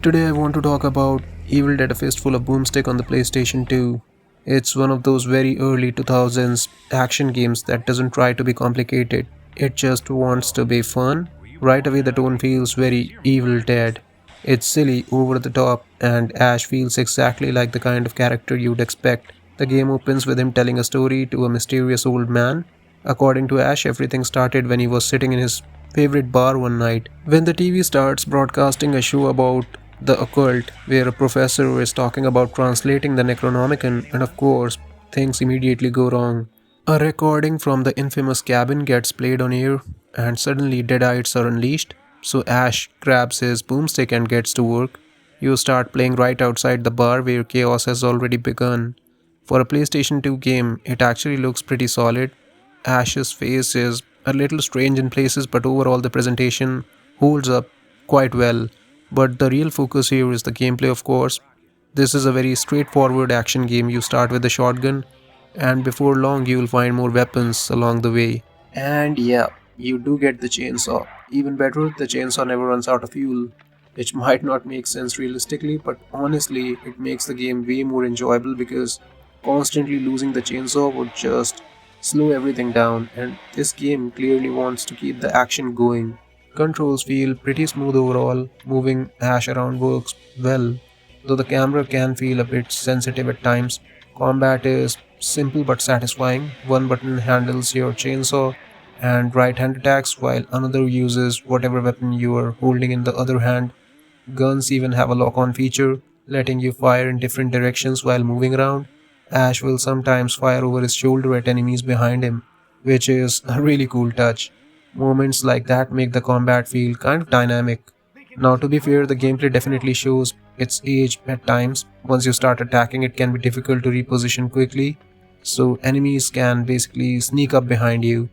Today I want to talk about Evil Dead: A Fistful of Boomstick on the PlayStation 2. It's one of those very early 2000s action games that doesn't try to be complicated. It just wants to be fun. Right away the tone feels very Evil Dead. It's silly, over the top, and Ash feels exactly like the kind of character you'd expect. The game opens with him telling a story to a mysterious old man. According to Ash, everything started when he was sitting in his favorite bar one night. When the TV starts broadcasting a show about the occult, where a professor is talking about translating the Necronomicon, and of course, things immediately go wrong. A recording from the infamous cabin gets played on air, and suddenly Deadites are unleashed. So Ash grabs his boomstick and gets to work. You start playing right outside the bar where chaos has already begun. For a PlayStation 2 game, it actually looks pretty solid. Ash's face is a little strange in places, but overall the presentation holds up quite well. But the real focus here is the gameplay, of course. This is a very straightforward action game. You start with a shotgun, and before long, you will find more weapons along the way. And yeah, you do get the chainsaw. Even better, the chainsaw never runs out of fuel, which might not make sense realistically, but honestly, it makes the game way more enjoyable because constantly losing the chainsaw would just slow everything down, and this game clearly wants to keep the action going. Controls feel pretty smooth overall, moving Ash around works well, though the camera can feel a bit sensitive at times. Combat is simple but satisfying. One button handles your chainsaw and right hand attacks, while another uses whatever weapon you are holding in the other hand. Guns even have a lock on feature, letting you fire in different directions while moving around. Ash will sometimes fire over his shoulder at enemies behind him, which is a really cool touch. Moments like that make the combat feel kind of dynamic. Now, to be fair, the gameplay definitely shows its age at times. Once you start attacking, it can be difficult to reposition quickly, so enemies can basically sneak up behind you.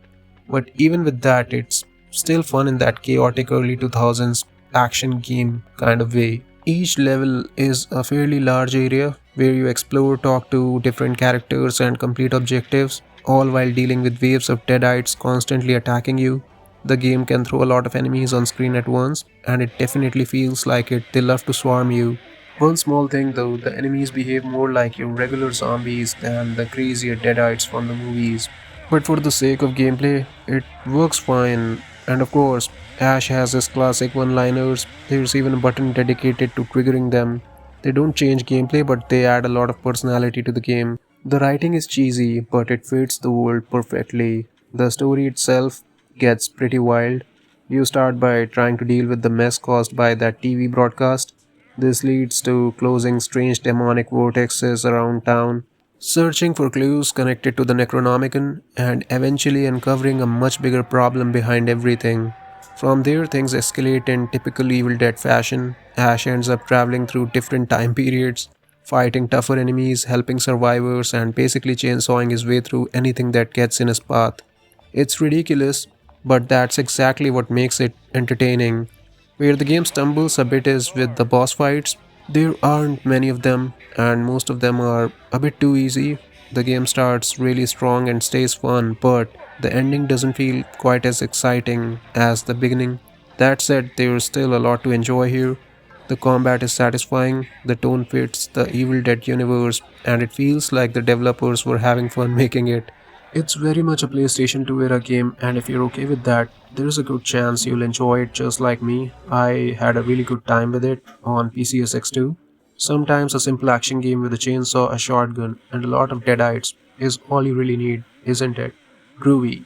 But even with that, it's still fun in that chaotic early 2000s action game kind of way. Each level is a fairly large area where you explore, talk to different characters, and complete objectives, all while dealing with waves of deadites constantly attacking you. The game can throw a lot of enemies on screen at once, and it definitely feels like it. They love to swarm you. One small thing though, the enemies behave more like your regular zombies than the crazier deadites from the movies. But for the sake of gameplay, it works fine. And of course, Ash has his classic one-liners. There's even a button dedicated to triggering them. They don't change gameplay, but they add a lot of personality to the game. The writing is cheesy, but it fits the world perfectly. The story itself gets pretty wild. You start by trying to deal with the mess caused by that TV broadcast. This leads to closing strange demonic vortexes around town, searching for clues connected to the Necronomicon, and eventually uncovering a much bigger problem behind everything. From there, things escalate in typical Evil Dead fashion. Ash ends up traveling through different time periods, fighting tougher enemies, helping survivors, and basically chainsawing his way through anything that gets in his path. It's ridiculous, but that's exactly what makes it entertaining. Where the game stumbles a bit is with the boss fights. There aren't many of them, and most of them are a bit too easy. The game starts really strong and stays fun, but the ending doesn't feel quite as exciting as the beginning. That said, there's still a lot to enjoy here. The combat is satisfying, the tone fits the Evil Dead universe, and it feels like the developers were having fun making it. It's very much a PlayStation 2 era game, and if you're okay with that, there's a good chance you'll enjoy it just like me. I had a really good time with it on PCSX2. Sometimes a simple action game with a chainsaw, a shotgun, and a lot of deadites is all you really need, isn't it? Groovy.